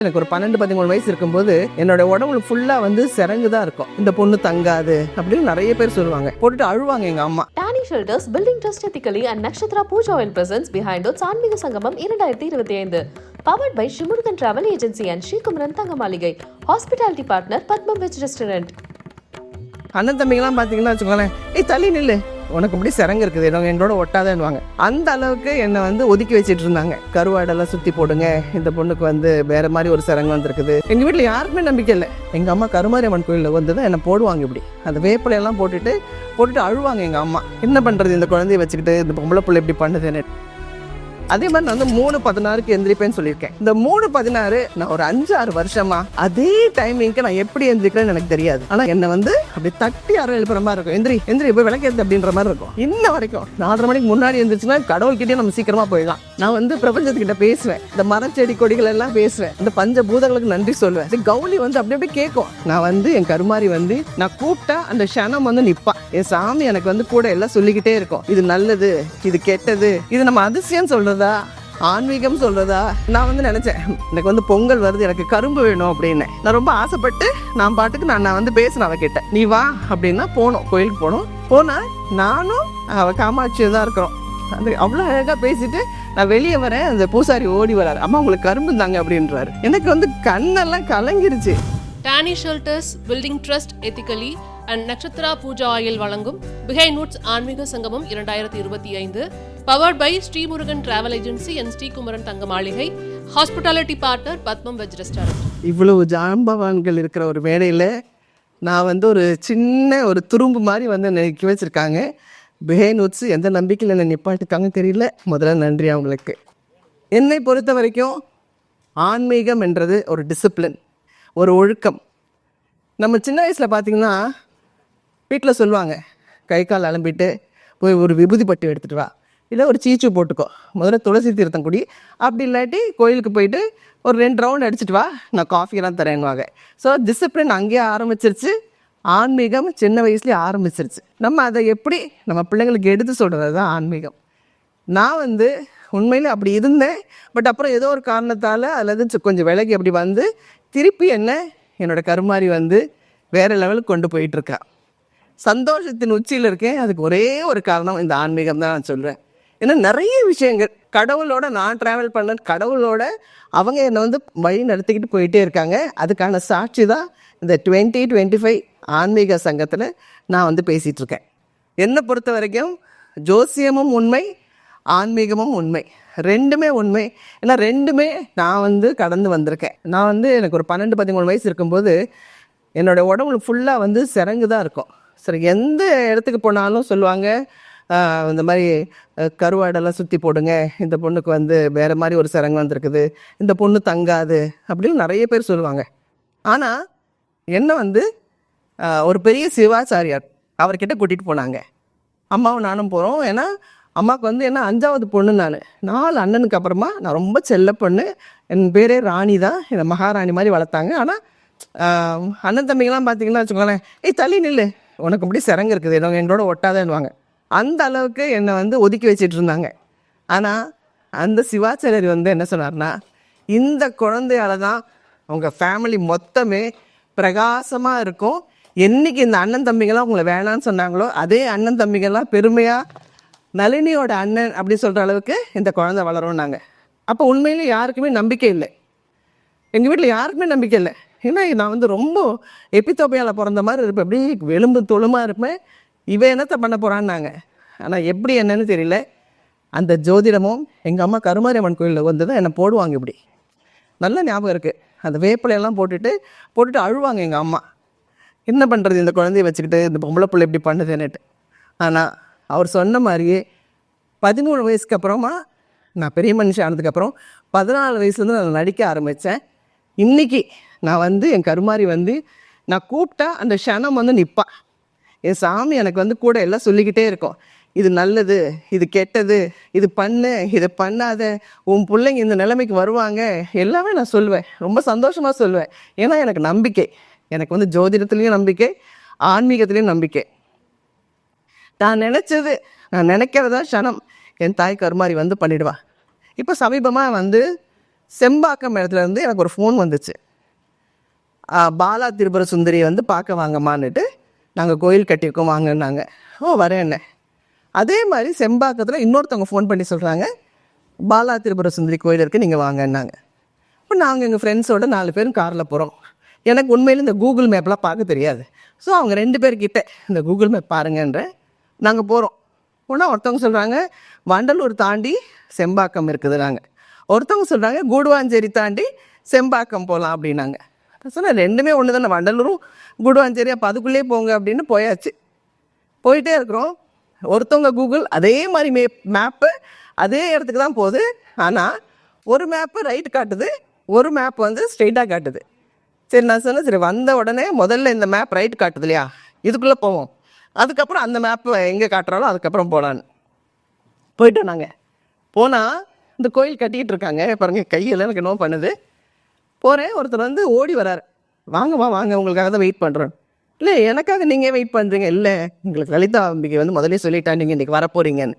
எனக்கு ஒரு 12-13 வயசு இருக்கும்போது என்னோட உடம்புல ஃபுல்லா சிறங்கு தான் இருக்கும். இந்த பொண்ணு தங்காது அப்படின்னு நிறைய பேர் சொல்லுவாங்க. போட்டுட்டு அழுவாங்க எங்க அம்மா. Tani Shelters Building Trust Ethically and Nakshatra Puja Oil presents Behind Oats Aanmiga Sangamam 2025. Powered by Shimurugan Travel Agency and Sri Kumaran Thangamaligai. Hospitality partner Padmam Veg Restaurant. அண்ணன் தம்பிங்கெல்லாம் பார்த்தீங்கன்னா வச்சுக்கோங்களேன், தள்ளி நில்லு, உனக்கு இப்படி சிறங்கு இருக்குது, என்னோட ஒட்டாதேன்னுவாங்க. அந்த அளவுக்கு என்னை ஒதுக்கி வச்சுட்டு இருந்தாங்க. கருவாடெல்லாம் சுற்றி போடுங்க, இந்த பொண்ணுக்கு வேற மாதிரி ஒரு சிறங்கு வந்திருக்குது. எங்கள் வீட்டில் யாருக்குமே நம்பிக்கை இல்லை. எங்கள் அம்மா கருமாரியம்மன் கோயிலில் தான் என்னை போடுவாங்க. இப்படி அந்த வேப்பிலையெல்லாம் போட்டுட்டு அழுவாங்க எங்கள் அம்மா. என்ன பண்ணுறது இந்த குழந்தைய வச்சுக்கிட்டு, இந்த பொம்பளை பிள்ளை இப்படி பண்ணுதுன்னு. அதே மாதிரி நான் 3:16 எந்திரிப்பேன்னு சொல்லியிருக்கேன். இந்த 3:16 நான் ஒரு 5-6 வருஷமா அதே டைமிங்க்கு நான் எப்படி எந்திரிக்கிறேன்னு எனக்கு தெரியாது. ஆனா என்ன அப்படி தட்டி யாரும் எழுப்புற மாதிரி இருக்கும். எந்திரி போய் விளக்கேத்து அப்படின்ற மாதிரி இருக்கும். இன்ன வரைக்கும் 4:30 மணிக்கு முன்னாடி எந்திரிச்சுன்னா கடவுள்கிட்டே நம்ம சீக்கிரமா போயிடலாம். நான் பிரபஞ்சத்துக்கிட்ட பேசுவேன், இந்த மரம் செடி கொடிகள் எல்லாம் பேசுவேன், இந்த பஞ்ச பூதங்களுக்கு நன்றி சொல்லுவேன். கௌலி அப்படி கேட்கும். நான் என் கருமாரி நான் கூப்பிட்டா அந்த க்ஷணம் நிப்பா. என் சாமி எனக்கு கூட எல்லாம் சொல்லிக்கிட்டே இருக்கும். இது நல்லது, இது கெட்டது, இது நம்ம அதிசயம் சொல்றது, ஆன்மீகம் சொல்றதா. நான் நினைச்சேன், எனக்கு பொங்கல் வருது, எனக்கு கரும்பு வேணும் அப்படின்னு. நான் ரொம்ப ஆசைப்பட்டு நான் பாட்டுக்கு நான் பேசினேன் அவகிட்ட. நீ வா அப்படின்னா போனோம், கோயிலுக்கு போனா நானும் அவ காமாட்சியும் தான் இருக்கிறோம். அது அவ்வளோ அழகா பேசிட்டு நான் வெளியே வரேன். அந்த பூசாரி ஓடி வராரு, அம்மா உங்களுக்கு கரும்பு தாங்க அப்படின்றாரு. எனக்கு கண்ணெல்லாம் கலங்கிருச்சு. Tani Shelters Building Trust Ethically and Nakshatra Puja Oil வழங்கும் Behind Oats ஆன்மீக சங்கமம் 2025. Powered by Sri Murugan Travel Agency and Sri Kumaran Thangamaligai. Hospitality partner Padmam Veg Restaurant. இவ்வளவு ஜாம்பவான்கள் இருக்கிற ஒரு மேடையில் நான் ஒரு சின்ன ஒரு துரும்பு மாதிரி நிற்க வச்சிருக்காங்க. Behind Oats எந்த நம்பிக்கையில் என்னை நிப்பாட்டுக்காங்க தெரியல. முதல்ல நன்றி அவங்களுக்கு. என்னை பொறுத்த வரைக்கும் ஆன்மீகம் என்றது ஒரு டிசிப்ளின், ஒரு ஒழுக்கம். நம்ம சின்ன வயசில் பார்த்திங்கன்னா வீட்டில் சொல்லுவாங்க, கை கால் அலம்பிட்டு போய் ஒரு விபூதி பட்டி எடுத்துகிட்டு வா, இல்லை ஒரு சீச்சு போட்டுக்கோ, முதல்ல துளசி தீர்த்தம் குடி, அப்படி இல்லாட்டி கோயிலுக்கு போயிட்டு ஒரு 2 ரவுண்ட் அடிச்சுட்டு வா, நான் காஃபியெல்லாம் தரேன்னுவாங்க. ஸோ டிசிப்ளின் அங்கேயே ஆரம்பிச்சிருச்சு. ஆன்மீகம் சின்ன வயசுலேயே ஆரம்பிச்சிருச்சு. நம்ம அதை எப்படி நம்ம பிள்ளைங்களுக்கு எடுத்து சொல்கிறது தான் ஆன்மீகம். நான் உண்மையிலே அப்படி இருந்தேன். பட் அப்புறம் ஏதோ ஒரு காரணத்தால் அல்லது கொஞ்சம் விலகி அப்படி திருப்பி என்னோடய கருமாரி வேறு லெவலுக்கு கொண்டு போயிட்டுருக்கா. சந்தோஷத்தின் உச்சியில் இருக்கேன். அதுக்கு ஒரே ஒரு காரணம் இந்த ஆன்மீகம் தான் நான் சொல்கிறேன். ஏன்னா நிறைய விஷயங்கள் கடவுளோட நான் ட்ராவல் பண்ண, கடவுளோட அவங்க என்னை வழி நடத்திக்கிட்டு போயிட்டே இருக்காங்க. அதுக்கான சாட்சி தான் இந்த 2025 ஆன்மீக சங்கத்தில் நான் பேசிகிட்டு இருக்கேன். என்னை பொறுத்த வரைக்கும் ஜோசியமும் உண்மை, ஆன்மீகமும் உண்மை, ரெண்டுமே உண்மை. ஏன்னா ரெண்டுமே நான் கடந்து வந்திருக்கேன். நான் எனக்கு ஒரு 12-13 வயசு இருக்கும்போது என்னோடய உடம்புல ஃபுல்லாக சிறங்கு தான் இருக்கும். சரி, எந்த இடத்துக்கு போனாலும் சொல்லுவாங்க, இந்த மாதிரி கருவாடெல்லாம் சுற்றி போடுங்க, இந்த பொண்ணுக்கு வேறு மாதிரி ஒரு சிறங்கு வந்திருக்குது, இந்த பொண்ணு தங்காது அப்படின்னு நிறைய பேர் சொல்லுவாங்க. ஆனால் என்ன ஒரு பெரிய சிவாச்சாரியார் அவர்கிட்ட கூட்டிகிட்டு போனாங்க. அம்மாவும் நானும் போகிறோம். ஏன்னா அம்மாவுக்கு என்ன 5வது பொண்ணு. நான் 4 அண்ணனுக்கு அப்புறமா நான் ரொம்ப செல்ல பொண்ணு. என் பேரே ராணி தான். என்னை மகாராணி மாதிரி வளர்த்தாங்க. ஆனால் அண்ணன் தம்பிங்கெல்லாம் பார்த்தீங்கன்னா வச்சுக்கோங்களேன், தள்ளி நில்லு, உனக்கு இப்படி சிறங்கு இருக்குது, என்னோட ஒட்டாதேன்னுவாங்க. அந்த அளவுக்கு என்னை ஒதுக்கி வச்சுட்டு இருந்தாங்க. ஆனால் அந்த சிவாச்சாரியர் என்ன சொன்னார்னா, இந்த குழந்தையால தான் உங்கள் ஃபேமிலி மொத்தமே பிரகாசமாக இருக்கும். என்றைக்கு இந்த அண்ணன் தம்பிங்கெல்லாம் உங்களை வேணான்னு சொன்னாங்களோ, அதே அண்ணன் தம்பிங்கெல்லாம் பெருமையாக நளினியோட அண்ணன் அப்படி சொல்கிற அளவுக்கு இந்த குழந்தை வளரும்னாங்க. அப்போ உண்மையிலே யாருக்குமே நம்பிக்கை இல்லை. எங்கள் வீட்டில் யாருக்குமே நம்பிக்கை இல்லை. ஏன்னா நான் ரொம்ப எப்பித்தோப்பியால் பிறந்த மாதிரி இருப்பேன், அப்படி எலும்பு தொழுமாக இருப்பேன். இவன் என்னத்தை பண்ண போகிறான்னாங்க. ஆனால் எப்படி என்னன்னு தெரியல, அந்த ஜோதிடமும் எங்கள் அம்மா கருமாரியம்மன் கோயிலில் தான் என்னை போடுவாங்க. இப்படி நல்ல ஞாபகம் இருக்குது. அந்த வேப்பிலையெல்லாம் போட்டுட்டு அழுவாங்க எங்கள் அம்மா. என்ன பண்ணுறது இந்த குழந்தைய வச்சுக்கிட்டு, இந்த பொம்பளை பிள்ளை இப்படி பண்ணுதுன்னுட்டு. ஆனால் அவர் சொன்ன மாதிரியே 13 வயசுக்கு அப்புறமா நான் பெரிய மனுஷன் ஆனதுக்கப்புறம் 14 வயசுலேருந்து நான் நடிக்க ஆரம்பித்தேன். இன்றைக்கி நான் என் கருமாரி நான் கூப்பிட்டா அந்த க்ஷணம் நிற்பா. என் சாமி எனக்கு கூட எல்லாம் சொல்லிக்கிட்டே இருக்கும். இது நல்லது, இது கெட்டது, இது பண்ணு, இதை பண்ணாத, உன் பிள்ளைங்க இந்த நிலைமைக்கு வருவாங்க, எல்லாமே நான் சொல்லுவேன். ரொம்ப சந்தோஷமாக சொல்லுவேன். ஏன்னா எனக்கு நம்பிக்கை, எனக்கு ஜோதிடத்துலேயும் நம்பிக்கை, ஆன்மீகத்துலேயும் நம்பிக்கை. நான் நினச்சது, நான் நினைக்கிறதா க்ஷணம் என் தாய் கருமாரி பண்ணிடுவா. இப்போ சமீபமாக செம்பாக்கம் இடத்துல இருந்து எனக்கு ஒரு ஃபோன் வந்துச்சு. பாலா திரிபுர சுந்தரி வந்து பார்க்க வாங்கம்மான்னுட்டு, நாங்கள் கோயில் கட்டியிருக்கோம் வாங்கன்னாங்க. வரேன்னே. அதே மாதிரி செம்பாக்கத்தில் இன்னொருத்தவங்க ஃபோன் பண்ணி சொல்கிறாங்க, பாலா திரிபுர சுந்தரி கோயில் இருக்குது, நீங்கள் வாங்கன்னாங்க. இப்போ நாங்கள் எங்கள் ஃப்ரெண்ட்ஸோட 4 பேரும் காரில் போகிறோம். எனக்கு உண்மையில் இந்த கூகுள் மேப்லாம் பார்க்க தெரியாது. ஸோ அவங்க 2 பேர்கிட்ட இந்த கூகுள் மேப் பாருங்கன்ற நாங்கள் போகிறோம். போனால் ஒருத்தவங்க சொல்கிறாங்க வண்டலூர் தாண்டி செம்பாக்கம் இருக்குது. ஒருத்தவங்க சொல்கிறாங்க கூடுவாஞ்சேரி தாண்டி செம்பாக்கம் போகலாம் அப்படின்னாங்க. சொன்னால் 2மே ஒன்று தானே, வண்டலூரும் கூடுவாஞ்சேரி, அப்போ அதுக்குள்ளேயே போங்க அப்படின்னு போயாச்சு. போயிட்டே இருக்கிறோம். ஒருத்தவங்க கூகுள் அதே மாதிரி மேப்பு அதே இடத்துக்கு தான் போகுது. ஆனால் ஒரு மேப்பு ரைட் காட்டுது, ஒரு மேப் வந்து ஸ்ட்ரெயிட்டாக காட்டுது. சரி, நான் சொன்னேன், சரி வந்த உடனே முதல்ல இந்த மேப் ரைட் காட்டுது இல்லையா, இதுக்குள்ளே போவோம், அதுக்கப்புறம் அந்த மேப்பு எங்கே காட்டுறாலோ அதுக்கப்புறம் போகலான்னு போயிட்டோம். நாங்கள் போனால் இந்த கோயில் கட்டிகிட்டு இருக்காங்க பாருங்க, கையில் எனக்கு என்ன பண்ணுது. போகிறேன், ஒருத்தர் வந்து ஓடி வராரு, வாங்கம்மா வாங்க, உங்களுக்காக தான் வெயிட் பண்ணுறோம். இல்லை எனக்காக நீங்கள் வெயிட் பண்ணுறீங்க? இல்லை, உங்களுக்கு லலிதா அம்பிகை வந்து முதலே சொல்லிட்டா நீங்கள் இன்றைக்கி வரப்போகிறீங்கன்னு.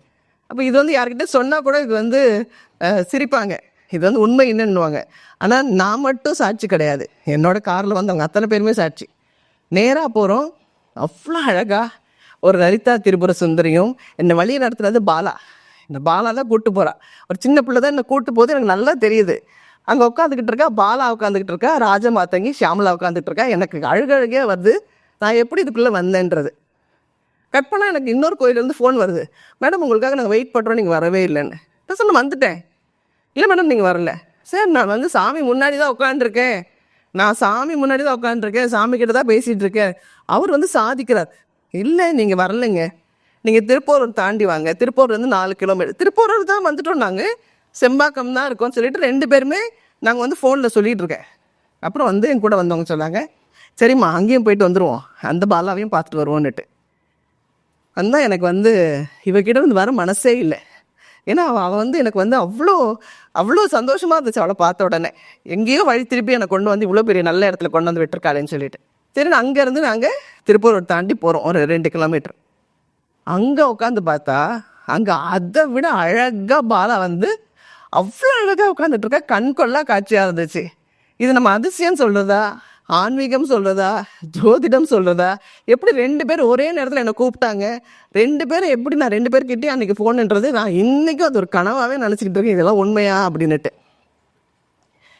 அப்போ இது வந்து யார்கிட்ட சொன்னால் கூட இது வந்து சிரிப்பாங்க, இது வந்து உண்மை என்னன்னுவாங்க. ஆனால் நான் மட்டும் சாட்சி கிடையாது, என்னோடய காரில் வந்து அவங்க அத்தனை பேருமே சாட்சி. நேராக போகிறோம், அவ்வளோ அழகாக ஒரு லலிதா திரிபுர சுந்தரியும் என்னை வழியை நடத்துறது பாலா. இந்த பாலா தான் கூப்பிட்டு போகிறா. ஒரு சின்ன பிள்ளை தான் என்னை கூப்பிட்டு போது எனக்கு நல்லா தெரியுது. அங்கே உட்காந்துக்கிட்டு இருக்கா பாலா, உட்காந்துக்கிட்டு இருக்கா ராஜமாத்தங்கி, ஷியாமலா உட்காந்துட்டு இருக்கா. எனக்கு அழுகழுகே வருது, நான் எப்படி இதுக்குள்ளே வந்தேன்றது. கட் பண்ணால் எனக்கு இன்னொரு கோயிலேருந்து ஃபோன் வருது, மேடம் உங்களுக்காக நாங்கள் வெயிட் பண்ணுறோம், நீங்கள் வரவே இல்லைன்னு. நான் சொன்ன வந்துட்டேன். இல்லை மேடம் நீங்கள் வரல. சார் நான் வந்து சாமி முன்னாடி தான் உட்காந்துருக்கேன், நான் சாமி முன்னாடி தான் உட்காந்துருக்கேன், சாமி கிட்ட தான் பேசிகிட்டு இருக்கேன். அவர் வந்து சாதிக்கிறார். இல்லை நீங்கள் வரலைங்க, நீங்கள் திருப்பூர் தாண்டி வாங்க, திருப்பூர் வந்து 4 கிலோமீட்டர், திருப்பூர் தான் வந்துட்டோம், நாங்கள் செம்பாக்கம் தான் இருக்கோம்னு சொல்லிட்டு 2 பேருமே நாங்கள் வந்து ஃபோனில் சொல்லிகிட்டு இருக்கேன். அப்புறம் வந்து என் கூட வந்தவங்க சொன்னாங்க, சரிம்மா அங்கேயும் போயிட்டு வந்துடுவோம், அந்த பாலாவையும் பார்த்துட்டு வருவோன்னுட்டு. அதுதான் எனக்கு வந்து இவகிட்ட வந்து வர மனசே இல்லை. ஏன்னா அவள் வந்து எனக்கு வந்து அவ்வளோ அவ்வளோ சந்தோஷமாக இருந்துச்சு அவளை பார்த்த உடனே. எங்கேயோ வழி திருப்பி என்னை கொண்டு வந்து இவ்வளோ பெரிய நல்ல இடத்துல கொண்டு வந்து விட்டுருக்காளேன்னு சொல்லிட்டு. சரி, அங்கேருந்து நாங்கள் திருப்பூர் தாண்டி போகிறோம், ஒரு 2 கிலோமீட்டர். அங்கே உட்காந்து பார்த்தா அங்கே அதை விட அழகாக பாலா வந்து அவ்வளோ அழகாக உட்காந்துட்ருக்கா, கண்கொள்ளா காட்சியாக இருந்துச்சு. இது நம்ம அதிசயம் சொல்கிறதா, ஆன்மீகம் சொல்கிறதா, ஜோதிடம் சொல்கிறதா, எப்படி 2 பேர் ஒரே நேரத்தில் என்னை கூப்பிட்டாங்க, 2 பேரும் எப்படி நான் 2 பேர்கிட்டே அன்றைக்கி ஃபோனுன்றது நான் இன்றைக்கும் அது ஒரு கனவாகவே நினச்சிக்கிட்டு இருக்கேன், இதெல்லாம் உண்மையா அப்படின்னுட்டு.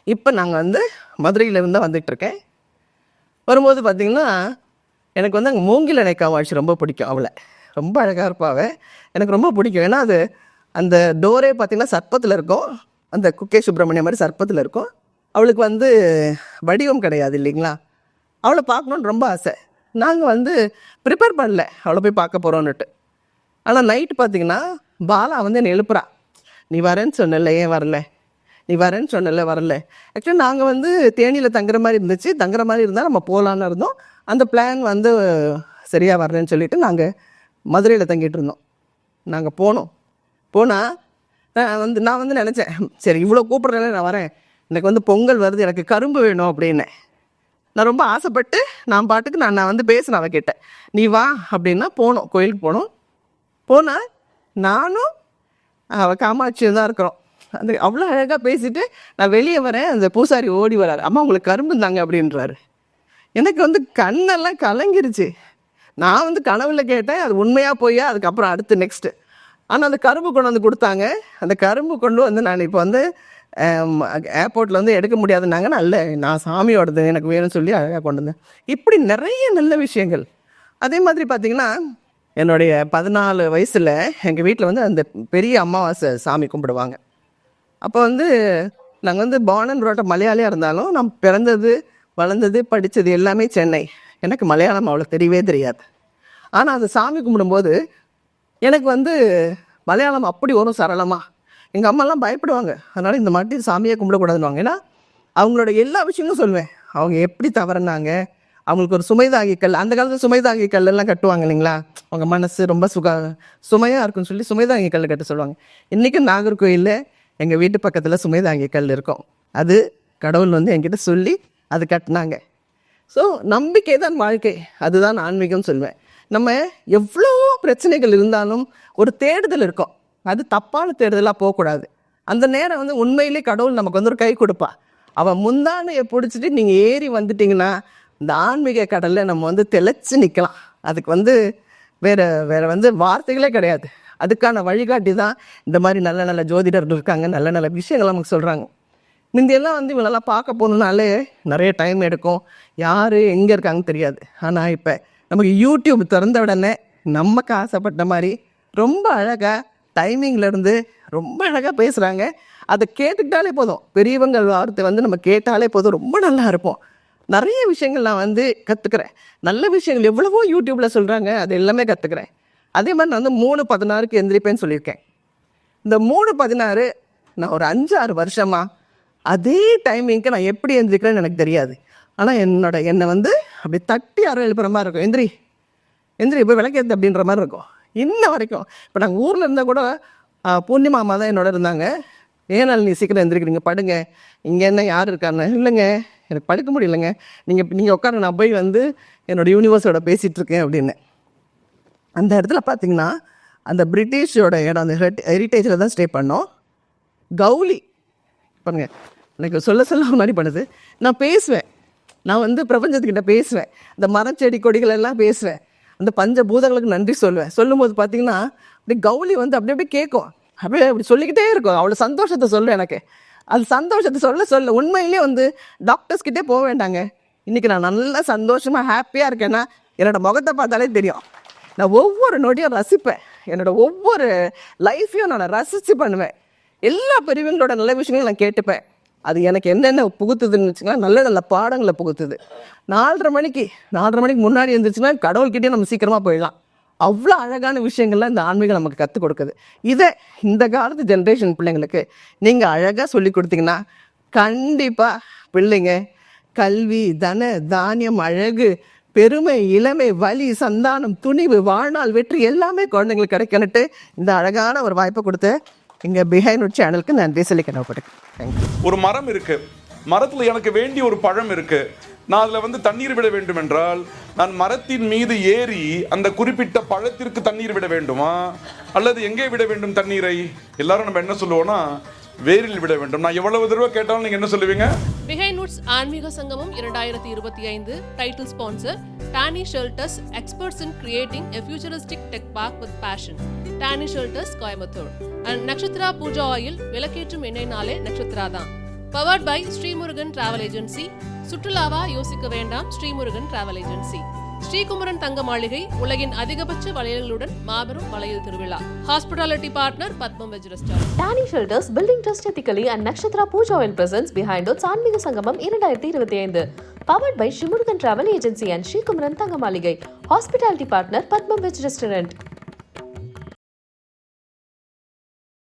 இப்போ நாங்கள் வந்து மதுரையிலேருந்து தான் வந்துட்டுருக்கேன். வரும்போது பார்த்திங்கன்னா எனக்கு வந்து அங்கே மூங்கில் காமாட்சி ரொம்ப பிடிக்கும். அவளை ரொம்ப அழகாக இருப்பாள், எனக்கு ரொம்ப பிடிக்கும். ஏன்னா அது அந்த டோரே பார்த்திங்கன்னா சர்ப்பத்தில் இருக்கும், அந்த குக்கே சுப்பிரமணியம் மாதிரி சர்ப்பத்தில் இருக்கும். அவளுக்கு வந்து வடிவம் கிடையாது இல்லைங்களா, அவளை பார்க்கணுன்னு ரொம்ப ஆசை. நாங்கள் வந்து ப்ரிப்பேர் பண்ணல அவளை போய் பார்க்க போகிறோன்னுட்டு. ஆனால் நைட்டு பார்த்திங்கன்னா பாலா வந்து என்னை எழுப்புறா, நீ வரேன்னு சொன்னல, ஏன் வரல, நீ வரேன்னு சொன்னல, வரல. ஆக்சுவலி நாங்கள் வந்து தேனியில் தங்குற மாதிரி இருந்துச்சு, தங்குற மாதிரி இருந்தால் நம்ம போகலான்னு இருந்தோம். அந்த பிளான் வந்து சரியாக வரலன்னு சொல்லிவிட்டு நாங்கள் மதுரையில் தங்கிட்டு இருந்தோம். நாங்கள் போனால் நான் வந்து நினச்சேன், சரி இவ்வளோ கூப்பிட்றேன், நான் வரேன், எனக்கு வந்து பொங்கல் வருது, எனக்கு கரும்பு வேணும் அப்படின்னு நான் ரொம்ப ஆசைப்பட்டு நான் பாட்டுக்கு நான் வந்து பேசினேன் அவகிட்ட, நீ வா அப்படின்னா போனோம், கோயிலுக்கு போனால் நானும் அவள் காமாட்சியும் தான் இருக்கிறோம். அந்த அவ்வளோ அழகாக பேசிவிட்டு நான் வெளியே வரேன், அந்த பூசாரி ஓடி வராரு, அம்மா உங்களுக்கு கரும்பு தாங்க அப்படின்றாரு. எனக்கு வந்து கண்ணெல்லாம் கலங்கிருச்சு. நான் வந்து கனவுல கேட்டேன், அது உண்மையாக போயா, அதுக்கப்புறம் அடுத்து நெக்ஸ்ட்டு. ஆனால் அந்த கரும்பு கொண்டு வந்து கொடுத்தாங்க. அந்த கரும்பு கொண்டு வந்து நான் இப்போ வந்து ஏர்போர்ட்டில் வந்து எடுக்க முடியாதுன்னாங்க. நான் சாமியோடது எனக்கு வேணும்னு சொல்லி அழகாக கொண்டு வந்தேன். இப்படி நிறைய நல்ல விஷயங்கள். அதே மாதிரி பார்த்திங்கன்னா என்னுடைய 14 வயசில் எங்கள் வீட்டில் வந்து அந்த பெரிய அமாவாசை சாமி கும்பிடுவாங்க. அப்போ வந்து நாங்கள் வந்து பார்ன் ரோட்ட மலையாளியாக இருந்தாலும் நான் பிறந்தது வளர்ந்தது படித்தது எல்லாமே சென்னை. எனக்கு மலையாளம் அவ்வளோ தெரியவே தெரியாது. ஆனால் அந்த சாமி கும்பிடும்போது எனக்கு வந்து மலையாளம் அப்படி வரும் சரளமாக. எங்கள் அம்மாலாம் பயப்படுவாங்க, அதனால் இந்த மாட்டி சாமியை கும்பிடக்கூடாதுன்னுவாங்க. ஏன்னா அவங்களோட எல்லா விஷயங்களும் சொல்லுவேன், அவங்க எப்படி தவறுனாங்க, அவங்களுக்கு ஒரு சுமைதாங்கி கல், அந்த காலத்தில் சுமைதாங்கி கல்லெல்லாம் கட்டுவாங்க இல்லைங்களா, அவங்க மனசு ரொம்ப சுமையாக இருக்குன்னு சொல்லி சுமைதாங்கி கல் கட்ட சொல்லுவாங்க. இன்றைக்கும் நாகர்கோயிலில் எங்கள் வீட்டு பக்கத்தில் சுமைதாங்கி கல் இருக்கும். அது கடவுள் வந்து என்கிட்ட சொல்லி அது கட்டினாங்க. ஸோ நம்பிக்கை தான் வாழ்க்கை, அதுதான் ஆன்மீகம் சொல்வேன். நம்ம எவ்வளோ பிரச்சனைகள் இருந்தாலும் ஒரு தேடுதல் இருக்கும், அது தப்பான தேடுதலாக போகக்கூடாது. அந்த நேரம் வந்து உண்மையிலே கடவுள் நமக்கு வந்து ஒரு கை கொடுப்பா. அவன் முந்தானையை பிடிச்சிட்டு நீங்கள் ஏறி வந்துட்டிங்கன்னா இந்த ஆன்மீக கடலில் நம்ம வந்து தெளிச்சு நிற்கலாம். அதுக்கு வந்து வேற வந்து வார்த்தைகளே கிடையாது. அதுக்கான வழிகாட்டி தான் இந்த மாதிரி நல்ல நல்ல ஜோதிடர்கள் இருக்காங்க, நல்ல நல்ல விஷயங்கள் நமக்கு சொல்கிறாங்க. முந்தியெல்லாம் வந்து இவங்களெல்லாம் பார்க்க போகணுன்னாலே நிறைய டைம் எடுக்கும், யார் எங்கே இருக்காங்கன்னு தெரியாது. ஆனால் இப்போ நமக்கு யூடியூப் திறந்த உடனே நமக்கு ஆசைப்பட்ட மாதிரி ரொம்ப அழகாக டைமிங்லேருந்து ரொம்ப அழகாக பேசுகிறாங்க. அதை கேட்டுக்கிட்டாலே போதும், பெரியவங்க வார்த்தை வந்து நம்ம கேட்டாலே போதும், ரொம்ப நல்லா இருப்போம். நிறைய விஷயங்கள் நான் வந்து கற்றுக்கிறேன். நல்ல விஷயங்கள் எவ்வளவோ யூடியூப்பில் சொல்கிறாங்க, அது எல்லாமே கற்றுக்கிறேன். அதே மாதிரி நான் வந்து 3:16 எந்திரிப்பேன்னு சொல்லியிருக்கேன். இந்த 3:16 நான் ஒரு 5-6 வருஷமாக அதே டைமிங்க்கு நான் எப்படி எந்திரிக்கிறேன்னு எனக்கு தெரியாது. ஆனால் என்னை வந்து அப்படி தட்டி யாரும் எழுப்புற மாதிரி இருக்கும். எந்திரி போய் விளக்கேற்று அப்படின்ற மாதிரி இருக்கும் இன்ன வரைக்கும். இப்போ நாங்கள் ஊரில் இருந்தால் கூட பூர்ணிமாமா தான் என்னோட இருந்தாங்க. ஏனால் நீ சீக்கிரம் எந்திரிக்கிறீங்க, படுங்க, இங்கே என்ன யார் இருக்காருன்னு. இல்லைங்க எனக்கு படுக்க முடியலைங்க, நீங்கள் உட்கார, நான் போய் வந்து என்னோடய யூனிவர்ஸோட பேசிகிட்ருக்கேன் அப்படின்னு. அந்த இடத்துல பார்த்தீங்கன்னா அந்த பிரிட்டிஷோட இடம், அந்த ஹெரிட்டேஜில் தான் ஸ்டே பண்ணோம். கௌலி பாருங்க, எனக்கு சொல்ல மாதிரி பண்ணுது. நான் பேசுவேன், நான் வந்து பிரபஞ்சத்துக்கிட்ட பேசுவேன், இந்த மரச்செடி கொடிகள் எல்லாம் பேசுவேன், அந்த பஞ்சபூதங்களுக்கு நன்றி சொல்லுவேன். சொல்லும்போது பார்த்தீங்கன்னா அப்படி கௌலி வந்து அப்படியே கேட்கும், அப்படியே அப்படி சொல்லிக்கிட்டே இருக்கும். அவ்வளோ சந்தோஷத்தை சொல்லும் எனக்கு. அது சந்தோஷத்தை சொல்ல உண்மையிலே வந்து டாக்டர்ஸ்கிட்டே போக வேண்டாங்க. இன்றைக்கி நான் நல்லா சந்தோஷமாக ஹாப்பியாக இருக்கேன்னா என்னோடய முகத்தை பார்த்தாலே தெரியும். நான் ஒவ்வொரு நொடியும் ரசிப்பேன், என்னோடய ஒவ்வொரு லைஃப்பையும் நான் ரசித்து பண்ணுவேன். எல்லா பெரியவங்களோட நல்ல விஷயங்களும் நான் கேட்டுப்பேன். அது எனக்கு என்னென்ன புகுத்துதுன்னு வச்சுக்கலாம், நல்ல நல்ல பாடங்களை புகுத்துது. 4:30 மணிக்கு முன்னாடி இருந்துச்சுன்னா கடவுள்கிட்டே நம்ம சீக்கிரமாக போயிடலாம். அவ்வளோ அழகான விஷயங்கள்லாம் இந்த ஆன்மீகம் நமக்கு கற்றுக் கொடுக்குது. இதை இந்த காலத்து ஜென்ரேஷன் பிள்ளைங்களுக்கு நீங்கள் அழகாக சொல்லி கொடுத்தீங்கன்னா கண்டிப்பாக பிள்ளைங்க கல்வி, தன, தானியம், அழகு, பெருமை, இளமை, வலி, சந்தானம், துணிவு, வாழ்நாள், வெற்றி எல்லாமே குழந்தைங்களுக்கு கிடைக்கணுட்டு இந்த அழகான ஒரு வாய்ப்பை கொடுத்து இங்கே பிஹைண்ட் நூட் சேனலுக்கு நன்றி சொல்லி கடமைப்பட்டேன். தேங்க்யூ. ஒரு மரம் இருக்கு, மரத்தில் எனக்கு வேண்டிய ஒரு பழம் இருக்கு, நான் அதில் வந்து தண்ணீர் விட வேண்டும் என்றால் நான் மரத்தின் மீது ஏறி அந்த குறிப்பிட்ட பழத்திற்கு தண்ணீர் விட வேண்டுமா, அல்லது எங்கே விட வேண்டும் தண்ணீரை? எல்லாரும் நம்ம என்ன சொல்லுவோம்னா வேரில் விட வேண்டும். நான் எவ்வளவு தடவை கேட்டாலும் நீங்க என்ன சொல்லுவீங்க? பிஹைண்ட் நூட்ஸ் ஆன்மீக சங்கமம் 2025 title sponsor Danny Shelters, experts in creating a futuristic tech park with passion. Danny Shelters, Coimbatore. And Nakshatra Pooja oil, விளக்கேற்றும் எண்ணெய்னாலே நட்சத்திரா தான். Powered by Srimurugan travel agency. சுற்றுலாவா யோசிக்க வேண்டாம், ஸ்ரீமுருகன் டிராவல் ஏஜென்சி. ஸ்ரீகுமரன் தங்க மாளிகை, உலகின் அதிகபட்ச வளையல்களுடன் மாபெரும் வளையல் திருவிழா. Hospitality partner Padmam veg restaurant. Danny Shelters, Building Trust Ethically and Nakshatra Puja Oil presents Behind Oats ஆன்மீக சங்கமம் 2025. Powered by Shimurugan Travel Agency and Srikumaran Tanga Maligai. Hospitality partner Padmam Veg Restaurant.